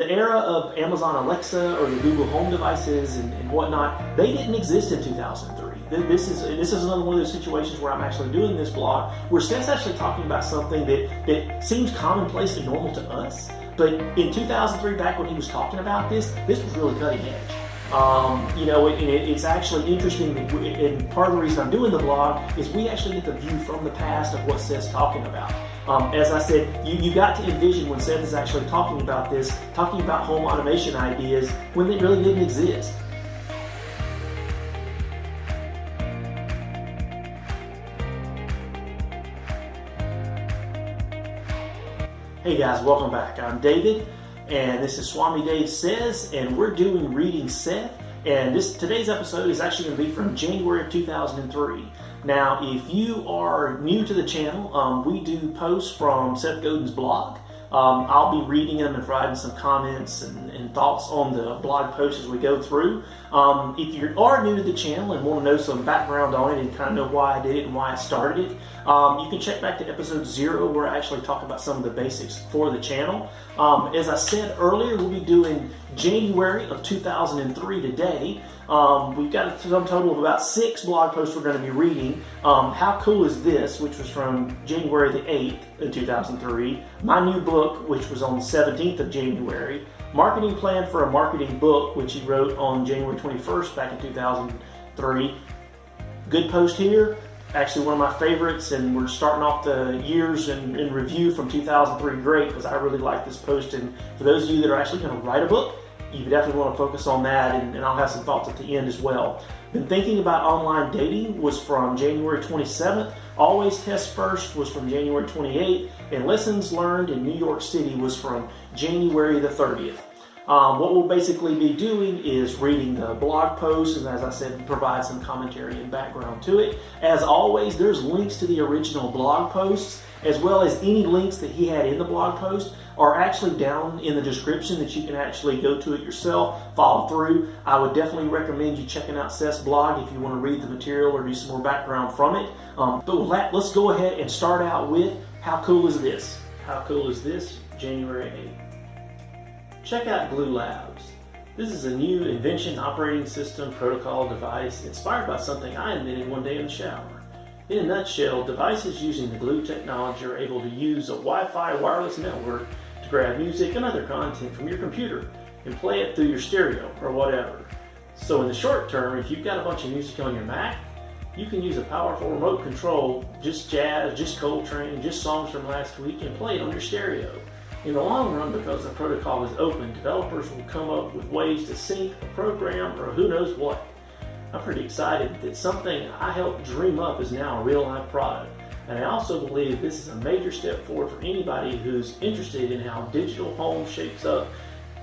the era of Amazon Alexa or the Google Home devices and whatnot, they didn't exist in 2003. This is another one of those situations where I'm actually doing this blog where Seth's actually talking about something that seems commonplace and normal to us, but in 2003, back when he was talking about this was really cutting edge. It's actually interesting that and part of the reason I'm doing the blog is we actually get the view from the past of what Seth's talking about. As I said, you got to envision when Seth is actually talking about this, talking about home automation ideas when they really didn't exist. Hey guys, welcome back. I'm David, and this is Swami Dave Says, and we're doing Reading Seth, and today's episode is actually going to be from January of 2003. Now, if you are new to the channel, we do posts from Seth Godin's blog. I'll be reading them and providing some comments and thoughts on the blog posts as we go through. If you are new to the channel and want to know some background on it and kind of know why I did it and why I started it, you can check back to episode 0 where I actually talk about some of the basics for the channel. As I said earlier, we'll be doing January of 2003 today. We've got a sum total of about 6 blog posts we're going to be reading. How Cool Is This, which was from January the 8th in 2003. My New Book, which was on the 17th of January. Marketing Plan for a Marketing Book, which he wrote on January 21st back in 2003. Good post here. Actually one of my favorites, and we're starting off the years in review from 2003 great because I really like this post. And for those of you that are actually going to write a book, you definitely want to focus on that, and I'll have some thoughts at the end as well. Been Thinking About Online Dating was from January 27th. Always Test First was from January 28th. And Lessons Learned in New York City was from January the 30th. What we'll basically be doing is reading the blog posts, and as I said, provide some commentary and background to it. As always, there's links to the original blog posts, as well as any links that he had in the blog post are actually down in the description that you can actually go to it yourself, follow through. I would definitely recommend you checking out Seth's blog if you want to read the material or do some more background from it. But let's go ahead and start out with How Cool Is This? How Cool Is This? January 8th. Check out Glue Labs. This is a new invention, operating system, protocol, device inspired by something I invented one day in the shower. In a nutshell, devices using the Glue technology are able to use a Wi-Fi wireless network to grab music and other content from your computer and play it through your stereo or whatever. So in the short term, if you've got a bunch of music on your Mac, you can use a powerful remote control, just jazz, just Coltrane, just songs from last week, and play it on your stereo. In the long run, because the protocol is open, developers will come up with ways to sync a program or who knows what. I'm pretty excited that something I helped dream up is now a real-life product. And I also believe this is a major step forward for anybody who's interested in how digital home shapes up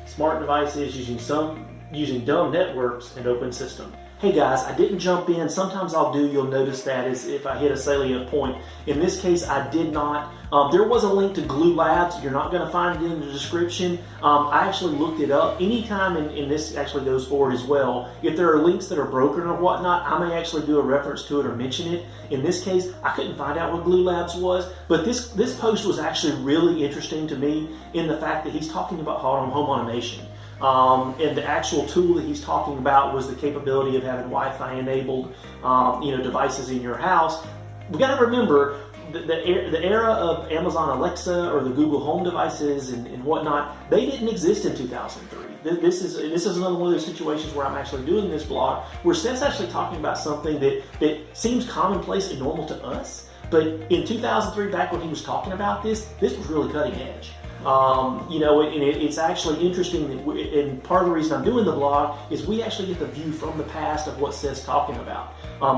smart devices using dumb networks and open systems. Hey guys, I didn't jump in. Sometimes I'll do, you'll notice that is if I hit a salient point. In this case, I did not. There was a link to Glue Labs. You're not going to find it in the description. I actually looked it up. Anytime, and this actually goes forward as well, if there are links that are broken or whatnot, I may actually do a reference to it or mention it. In this case, I couldn't find out what Glue Labs was, but this post was actually really interesting to me in the fact that he's talking about home automation. And the actual tool that he's talking about was the capability of having Wi-Fi enabled, devices in your house. We got to remember the era of Amazon Alexa or the Google Home devices and whatnot, they didn't exist in 2003. This is another one of those situations where I'm actually doing this blog where Seth's actually talking about something that seems commonplace and normal to us, but in 2003, back when he was talking about this was really cutting edge. It's actually interesting that and part of the reason I'm doing the blog is we actually get the view from the past of what Seth's talking about.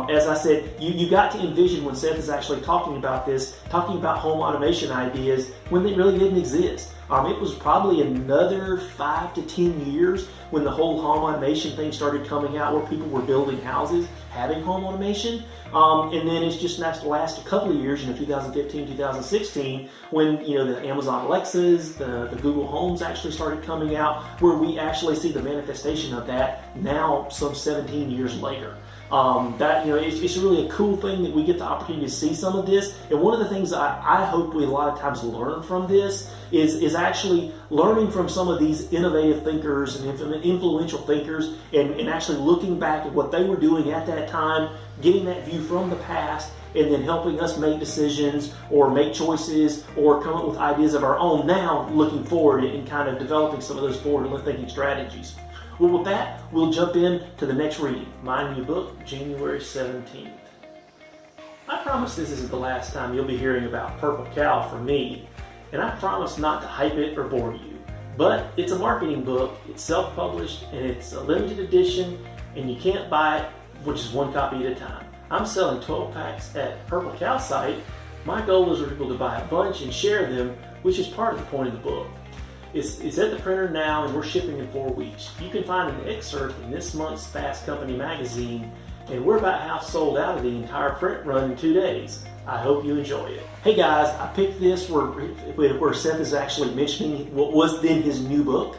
As I said, you got to envision when Seth is actually talking about this, talking about home automation ideas when they really didn't exist. It was probably another 5 to 10 years when the whole home automation thing started coming out, where people were building houses, having home automation. And then it's just the last couple of years, 2015, 2016, when, the Amazon Alexas, the Google Homes actually started coming out, where we actually see the manifestation of that now some 17 years later. It's really a cool thing that we get the opportunity to see some of this. And one of the things I hope we a lot of times learn from this is actually learning from some of these innovative thinkers and influential thinkers, and actually looking back at what they were doing at that time, getting that view from the past, and then helping us make decisions or make choices or come up with ideas of our own now, looking forward and kind of developing some of those forward-thinking strategies. Well, with that, we'll jump in to the next reading, my new book, January 17th. I promise this isn't the last time you'll be hearing about Purple Cow from me, and I promise not to hype it or bore you. But it's a marketing book, it's self-published, and it's a limited edition, and you can't buy it, which is one copy at a time. I'm selling 12 packs at Purple Cow site. My goal is for people to buy a bunch and share them, which is part of the point of the book. It's at the printer now, and we're shipping in 4 weeks. You can find an excerpt in this month's Fast Company magazine, and we're about half sold out of the entire print run in 2 days. I hope you enjoy it. Hey guys, I picked this where Seth is actually mentioning what was then his new book.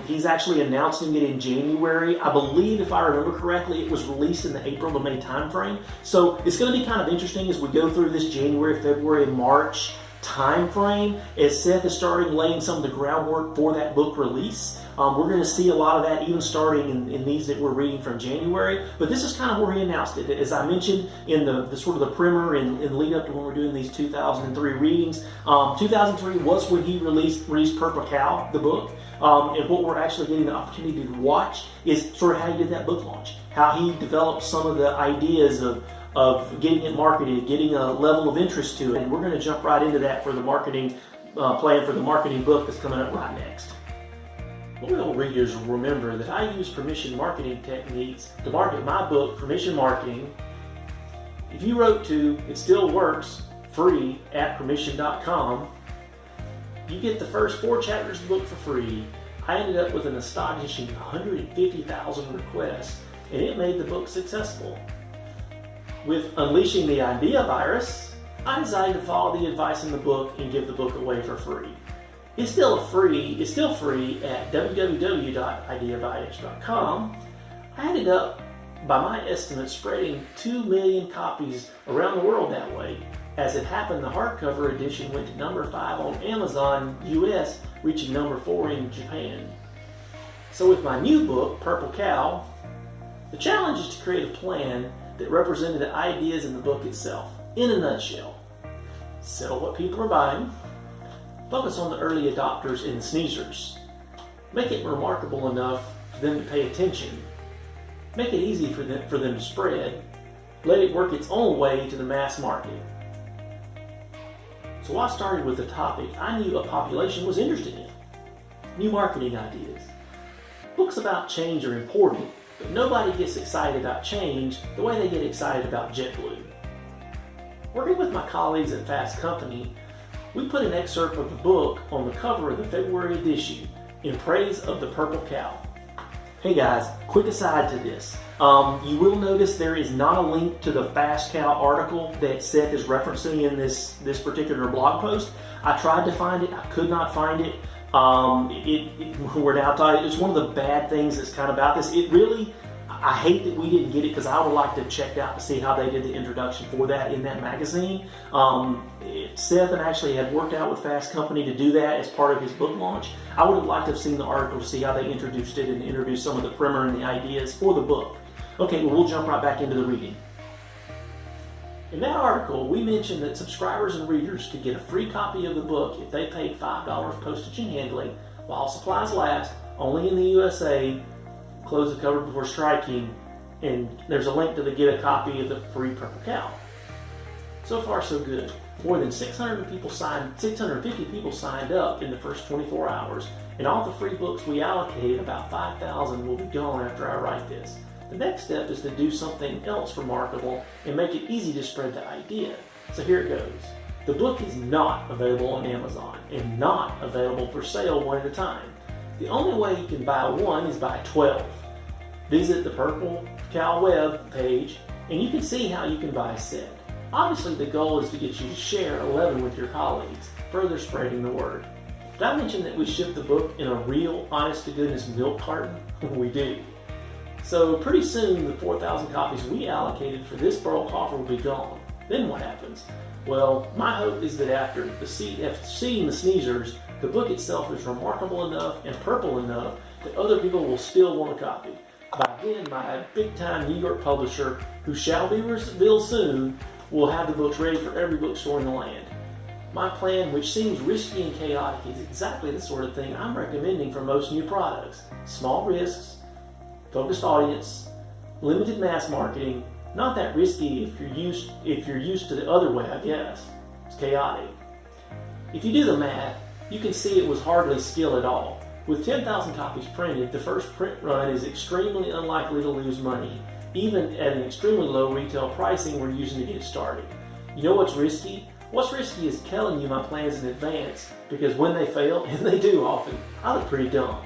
He's actually announcing it in January. I believe, if I remember correctly, it was released in the April to May timeframe. So it's going to be kind of interesting as we go through this January, February, and March time frame as Seth is starting laying some of the groundwork for that book release. We're going to see a lot of that even starting in these that we're reading from January, but this is kind of where he announced it. As I mentioned in the sort of the primer and lead up to when we're doing these 2003 readings, 2003 was when he released Purple Cow, the book, and what we're actually getting the opportunity to watch is sort of how he did that book launch, how he developed some of the ideas of getting it marketed, getting a level of interest to it. And we're going to jump right into that for the marketing plan for the marketing book that's coming up right next. Loyal readers will remember that I use permission marketing techniques to market my book, Permission Marketing. If you wrote to It Still Works free at permission.com, you get the first 4 chapters of the book for free. I ended up with an astonishing 150,000 requests, and it made the book successful. With Unleashing the Idea Virus, I decided to follow the advice in the book and give the book away for free. It's still free at www.ideavirus.com. I ended up, by my estimate, spreading 2 million copies around the world that way. As it happened, the hardcover edition went to number 5 on Amazon US, reaching number 4 in Japan. So with my new book, Purple Cow, the challenge is to create a plan that represented the ideas in the book itself, in a nutshell. Sell what people are buying, focus on the early adopters and the sneezers, make it remarkable enough for them to pay attention, make it easy for them to spread, let it work its own way to the mass market. So I started with a topic I knew a population was interested in: new marketing ideas. Books about change are important, but nobody gets excited about change the way they get excited about JetBlue. Working with my colleagues at Fast Company, we put an excerpt of the book on the cover of the February issue in praise of the Purple Cow. Hey guys, quick aside to this. You will notice there is not a link to the Fast Cow article that Seth is referencing in this particular blog post. I tried to find it, I could not find it. We're now talking, it's one of the bad things that's kind of about this. I hate that we didn't get it because I would like to check out to see how they did the introduction for that in that magazine. Seth and actually had worked out with Fast Company to do that as part of his book launch. I would have liked to have seen the article to see how they introduced it and introduced some of the primer and the ideas for the book. Okay, well, we'll jump right back into the reading. In that article, we mentioned that subscribers and readers could get a free copy of the book if they paid $5 postage and handling while supplies last, only in the USA. Close the cover before striking, and there's a link to get a copy of the free Purple Cow. So far, so good. More than 650 people signed up in the first 24 hours, and all the free books we allocated, about 5,000, will be gone after I write this. The next step is to do something else remarkable and make it easy to spread the idea. So here it goes. The book is not available on Amazon and not available for sale one at a time. The only way you can buy one is buy 12. Visit the Purple Cow web page and you can see how you can buy a set. Obviously the goal is to get you to share 11 with your colleagues, further spreading the word. Did I mention that we ship the book in a real, honest to goodness milk carton? We do. So pretty soon the 4,000 copies we allocated for this bulk offer will be gone. Then what happens? Well, my hope is that after seeing the Sneezers, the book itself is remarkable enough and purple enough that other people will still want a copy. By then, my big-time New York publisher, who shall be revealed soon, will have the books ready for every bookstore in the land. My plan, which seems risky and chaotic, is exactly the sort of thing I'm recommending for most new products. Small risks, focused audience, limited mass marketing. Not that risky if you're used to the other way, I guess. It's chaotic. If you do the math, you can see it was hardly skill at all. With 10,000 copies printed, the first print run is extremely unlikely to lose money, even at an extremely low retail pricing we're using to get started. You know what's risky? What's risky is telling you my plans in advance, because when they fail, and they do often, I look pretty dumb.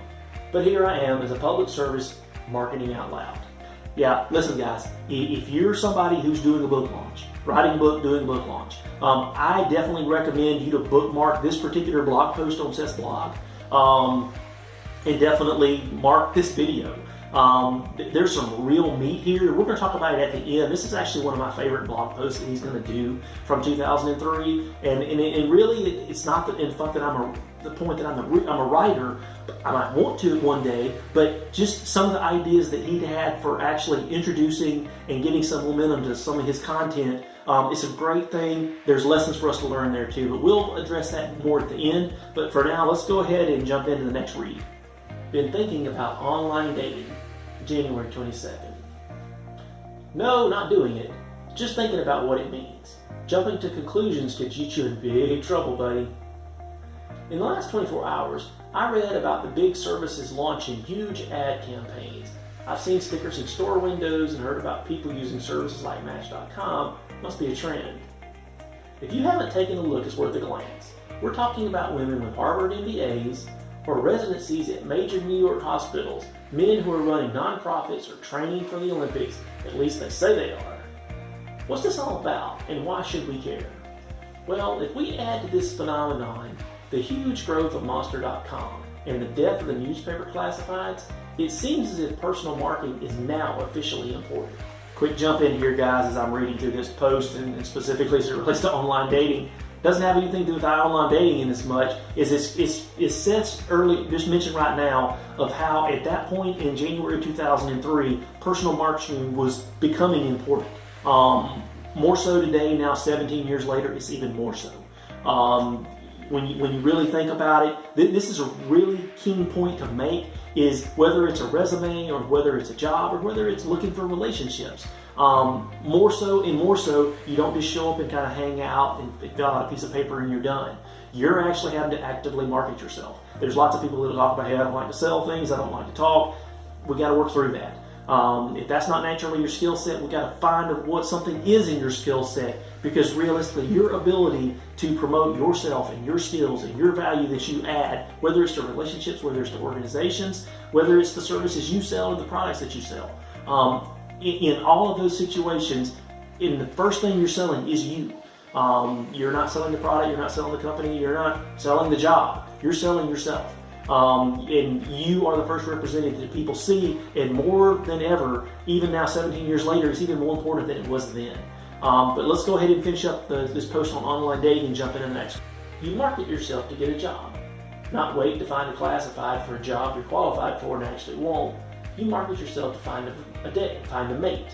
But here I am as a public service marketing out loud. Yeah, listen guys, if you're somebody who's doing a book launch, writing a book, doing a book launch, I definitely recommend you to bookmark this particular blog post on Seth's blog, and definitely mark this video. There's some real meat here. We're going to talk about it at the end. This is actually one of my favorite blog posts that he's going to do from 2003, and really it's not the fact that the point that I'm a writer. I might want to one day, but just some of the ideas that he had for actually introducing and getting some momentum to some of his content. It's a great thing. There's lessons for us to learn there too, but we'll address that more at the end. But for now, let's go ahead and jump into the next read. Been thinking about online dating, January 22nd. No, not doing it. Just thinking about what it means. Jumping to conclusions could get you in big trouble, buddy. In the last 24 hours, I read about the big services launching huge ad campaigns. I've seen stickers in store windows and heard about people using services like Match.com. Must be a trend. If you haven't taken a look, it's worth a glance. We're talking about women with Harvard MBAs or residencies at major New York hospitals, men who are running nonprofits or training for the Olympics, at least they say they are. What's this all about, and why should we care? Well, if we add to this phenomenon the huge growth of Monster.com and the death of the newspaper classifieds, it seems as if personal marketing is now officially important. Quick jump in here, guys, as I'm reading through this post, and specifically as it relates to online dating. Doesn't have anything to do with online dating in as much as it's Seth's early, just mentioned right now, of how at that point in January 2003, personal marketing was becoming important. More so today, now 17 years later, it's even more so. When you really think about it, this is a really key point to make, is whether it's a resume or whether it's a job or whether it's looking for relationships. More so, you don't just show up and kind of hang out and fill out a piece of paper and you're done. You're actually having to actively market yourself. There's lots of people that talk about, hey, I don't like to sell things, I don't like to talk. We got to work through that. If that's not naturally your skill set, we got to find what something is in your skill set, because realistically, your ability to promote yourself and your skills and your value that you add, whether it's to relationships, whether it's to organizations, whether it's the services you sell or the products that you sell, in all of those situations, the first thing you're selling is you. You're not selling the product, you're not selling the company, you're not selling the job, you're selling yourself. And you are the first representative that people see, and more than ever, even now 17 years later, it's even more important than it was then. But let's go ahead and finish up this post on online dating and jump into the next. You market yourself to get a job. Not wait to find a classified for a job you're qualified for and actually won't. You market yourself to find a date, find a mate.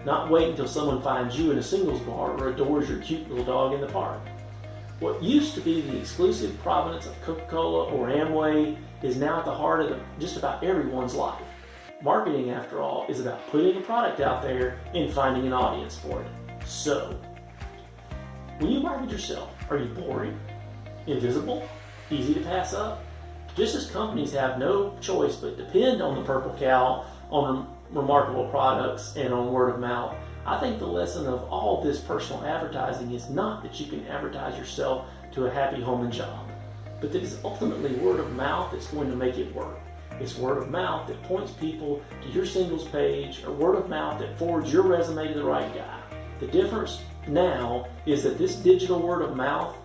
Not wait until someone finds you in a singles bar or adores your cute little dog in the park. What used to be the exclusive provenance of Coca-Cola or Amway is now at the heart of just about everyone's life. Marketing, after all, is about putting a product out there and finding an audience for it. So, when you market yourself, are you boring, invisible, easy to pass up? Just as companies have no choice but depend on the purple cow, on remarkable products, and on word of mouth, I think the lesson of all this personal advertising is not that you can advertise yourself to a happy home and job, but that it's ultimately word of mouth that's going to make it work. It's word of mouth that points people to your singles page, or word of mouth that forwards your resume to the right guy. The difference now is that this digital word of mouth,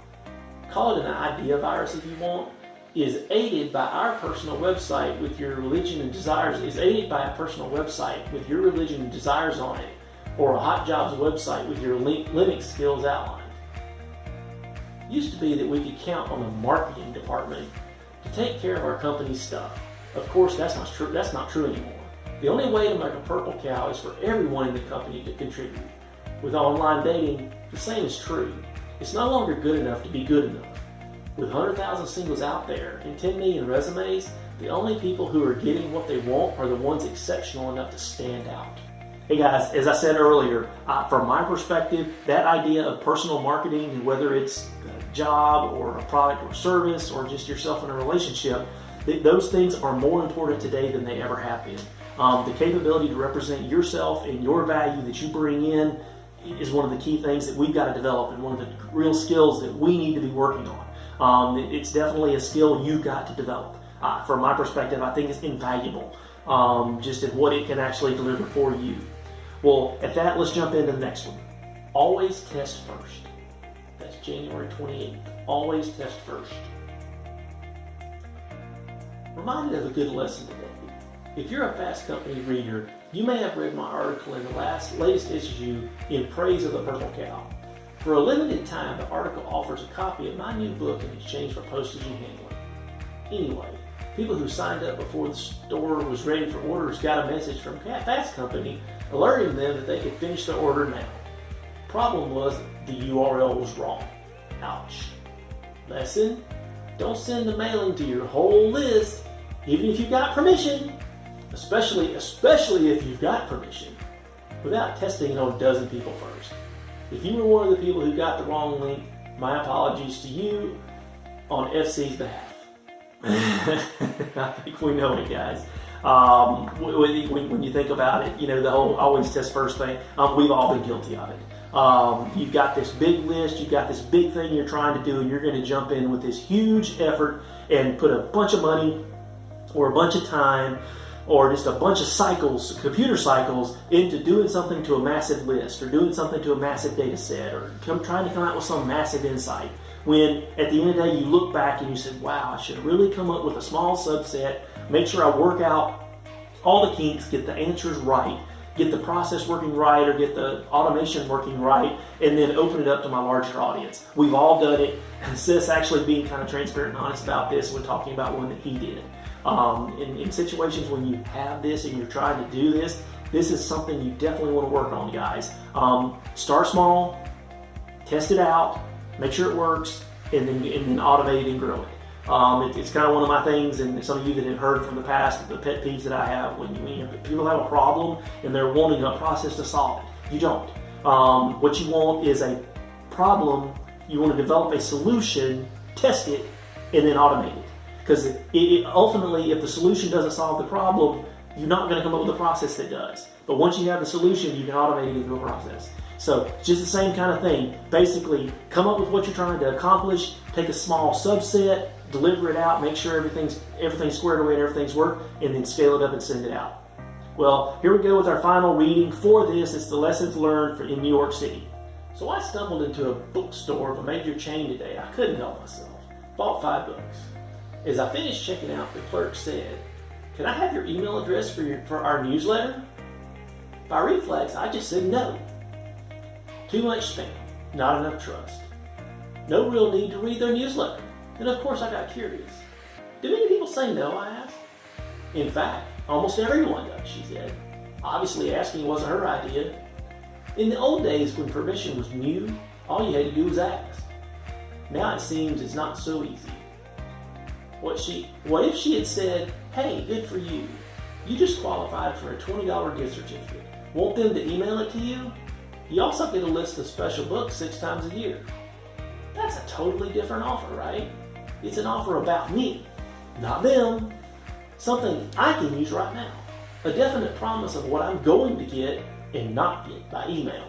call it an idea virus if you want, is aided by our personal website with your religion and desires, is aided by a personal website with your religion and desires on it, or a Hot Jobs website with your Linux skills outlined. It used to be that we could count on the marketing department to take care of our company's stuff. Of course, that's not true. That's not true anymore. The only way to make a purple cow is for everyone in the company to contribute. With online dating, the same is true. It's no longer good enough to be good enough. With 100,000 singles out there and 10 million resumes, the only people who are getting what they want are the ones exceptional enough to stand out. Hey guys, as I said earlier, from my perspective, that idea of personal marketing, and whether it's a job or a product or service or just yourself in a relationship, those things are more important today than they ever have been. The capability to represent yourself and your value that you bring in is one of the key things that we've got to develop, and one of the real skills that we need to be working on. It's definitely a skill you've got to develop. From my perspective, I think it's invaluable, just in what it can actually deliver for you. Well, at that, let's jump into the next one. Always test first. That's January 28th. Always test first. Reminded of a good lesson today. If you're a Fast Company reader, you may have read my article in the latest issue in praise of the purple cow. For a limited time, the article offers a copy of my new book in exchange for postage and handling. Anyway, people who signed up before the store was ready for orders got a message from Fast Company alerting them that they could finish the order now. Problem was, the URL was wrong. Ouch. Lesson: don't send the mailing to your whole list, even if you've got permission. Especially if you've got permission, without testing it on a dozen people first. If you were one of the people who got the wrong link, my apologies to you on FC's behalf. I think we know it, guys. When you think about it, the whole always test first thing, we've all been guilty of it. You've got this big list, you've got this big thing you're trying to do, and you're going to jump in with this huge effort and put a bunch of money or a bunch of time or just a bunch of cycles, computer cycles, into doing something to a massive list, or doing something to a massive data set, or trying to come out with some massive insight. When at the end of the day you look back and you said, wow, I should really come up with a small subset, make sure I work out all the kinks, get the answers right, get the process working right, or get the automation working right, and then open it up to my larger audience. We've all done it. And Seth's actually being kind of transparent and honest about this when talking about one that he did. In situations when you have this and you're trying to do this, this is something you definitely want to work on, guys. Start small, test it out, make sure it works, and then automate it and grow it. It's kind of one of my things, and some of you that have heard from the past, the pet peeves that I have when people have a problem and they're wanting a process to solve it. You don't. What you want is a problem. You want to develop a solution, test it, and then automate it. Because ultimately, if the solution doesn't solve the problem, you're not going to come up with a process that does. But once you have the solution, you can automate it into a process. So it's just the same kind of thing. Basically, come up with what you're trying to accomplish, take a small subset, deliver it out, make sure everything's squared away and everything's worked, and then scale it up and send it out. Well, here we go with our final reading for this. It's the lessons learned in New York City. So I stumbled into a bookstore of a major chain today. I couldn't help myself. Bought 5 books. As I finished checking out, the clerk said, "Can I have your email address for our newsletter?" By reflex, I just said no. Too much spam, not enough trust. No real need to read their newsletter. And of course I got curious. Do many people say no, I asked. In fact, almost everyone does, she said. Obviously asking wasn't her idea. In the old days when permission was new, all you had to do was ask. Now it seems it's not so easy. What if she had said, "Hey, good for you. You just qualified for a $20 gift certificate. Want them to email it to you? You also get a list of special books 6 times a year." That's a totally different offer, right? It's an offer about me, not them. Something I can use right now. A definite promise of what I'm going to get and not get by email.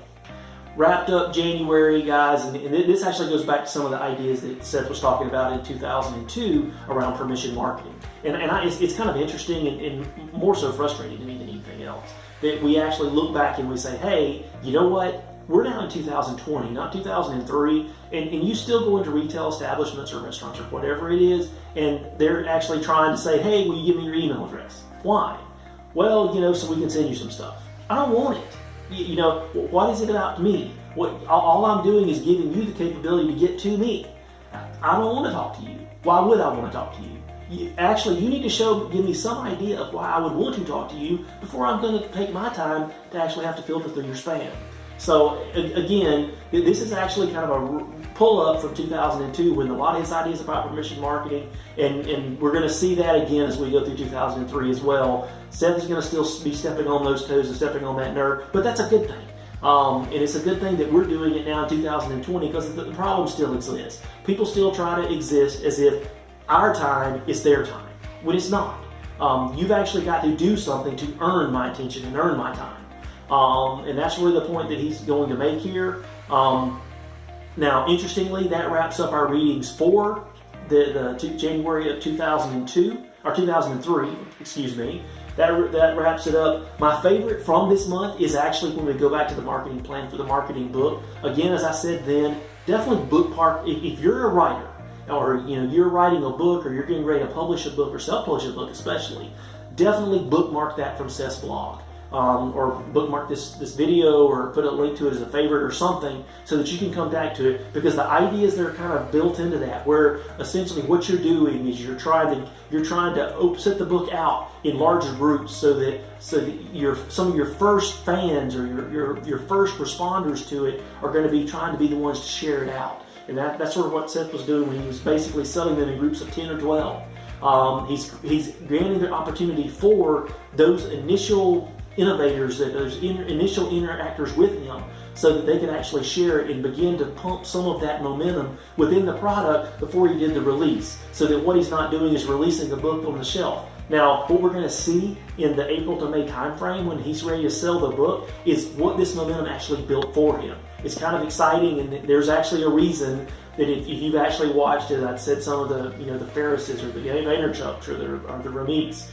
Wrapped up January, guys, and this actually goes back to some of the ideas that Seth was talking about in 2002 around permission marketing. It's kind of interesting and more so frustrating to me than anything else, that we actually look back and we say, hey, you know what? we're now in 2020, not 2003, and you still go into retail establishments or restaurants or whatever it is, and they're actually trying to say, hey, will you give me your email address? Why? Well, so we can send you some stuff. I don't want it. What is it about me? All I'm doing is giving you the capability to get to me. I don't want to talk to you. Why would I want to talk to you? You need to give me some idea of why I would want to talk to you before I'm going to take my time to actually have to filter through your spam. So again, this is actually kind of a pull-up from 2002 when a lot of his ideas about permission marketing, and we're going to see that again as we go through 2003 as well. Seth is going to still be stepping on those toes and stepping on that nerve, but that's a good thing. And it's a good thing that we're doing it now in 2020 because the problem still exists. People still try to exist as if our time is their time, when it's not. You've actually got to do something to earn my attention and earn my time. And that's really the point that he's going to make here. Now, interestingly, that wraps up our readings for the January of 2002, or 2003, excuse me. That wraps it up. My favorite from this month is actually when we go back to the marketing plan for the marketing book. Again, as I said then, definitely bookmark. If you're a writer, or you're writing a book, or you're getting ready to publish a book, or self-publish a book especially, definitely bookmark that from Seth's blog. Or bookmark this video, or put a link to it as a favorite or something, so that you can come back to it, because the ideas that are kind of built into that, where essentially what you're doing is you're trying to set the book out in larger groups, so that some of your first fans or your first responders to it are going to be trying to be the ones to share it out. And that's sort of what Seth was doing when he was basically selling them in groups of 10 or 12. He's granting the opportunity for those initial innovators, those initial interactors with him, so that they can actually share it and begin to pump some of that momentum within the product before he did the release, so that what he's not doing is releasing a book on the shelf. Now, what we're going to see in the April to May timeframe when he's ready to sell the book is what this momentum actually built for him. It's kind of exciting, and there's actually a reason that if you've actually watched it, I've said some of the Ferrises or the Vaynerchuks or the Ramiks,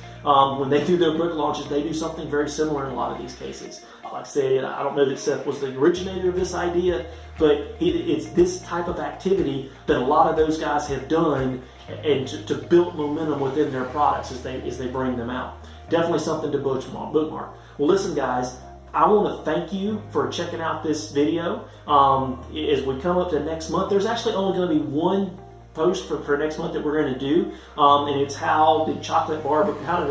when they do their book launches, they do something very similar in a lot of these cases. Like I said, I don't know that Seth was the originator of this idea, but it's this type of activity that a lot of those guys have done, and to build momentum within their products as they bring them out. Definitely something to bookmark. Well, listen, guys, I want to thank you for checking out this video. As we come up to next month, there's actually only going to be one post for next month that we're going to do, and it's how did the chocolate bar become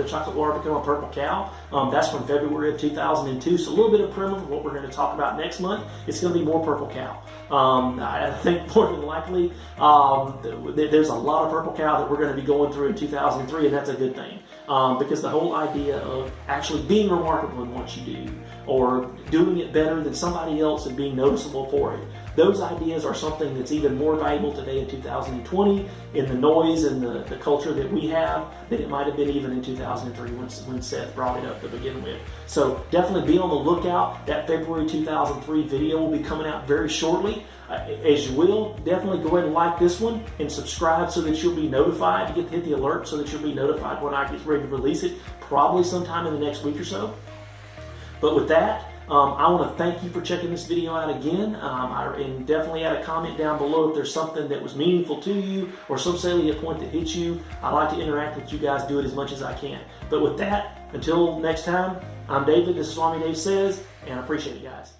a purple cow. That's from February of 2002, so a little bit of primer of what we're going to talk about next month. It's going to be more purple cow. I think more than likely there's a lot of purple cow that we're going to be going through in 2003, and that's a good thing, because the whole idea of actually being remarkable in what you do, or doing it better than somebody else and being noticeable for it, those ideas are something that's even more valuable today in 2020 in the noise and the culture that we have than it might have been even in 2003 when Seth brought it up to begin with. So definitely be on the lookout. That February 2003 video will be coming out very shortly. As you will, definitely go ahead and like this one and subscribe so that you'll be notified, to hit the alert so that you'll be notified when I get ready to release it, probably sometime in the next week or so. But with that, I want to thank you for checking this video out again, and definitely add a comment down below if there's something that was meaningful to you or some salient point that hits you. I like to interact with you guys, do it as much as I can. But with that, until next time, I'm David, this is Swami Dave Says, and I appreciate you guys.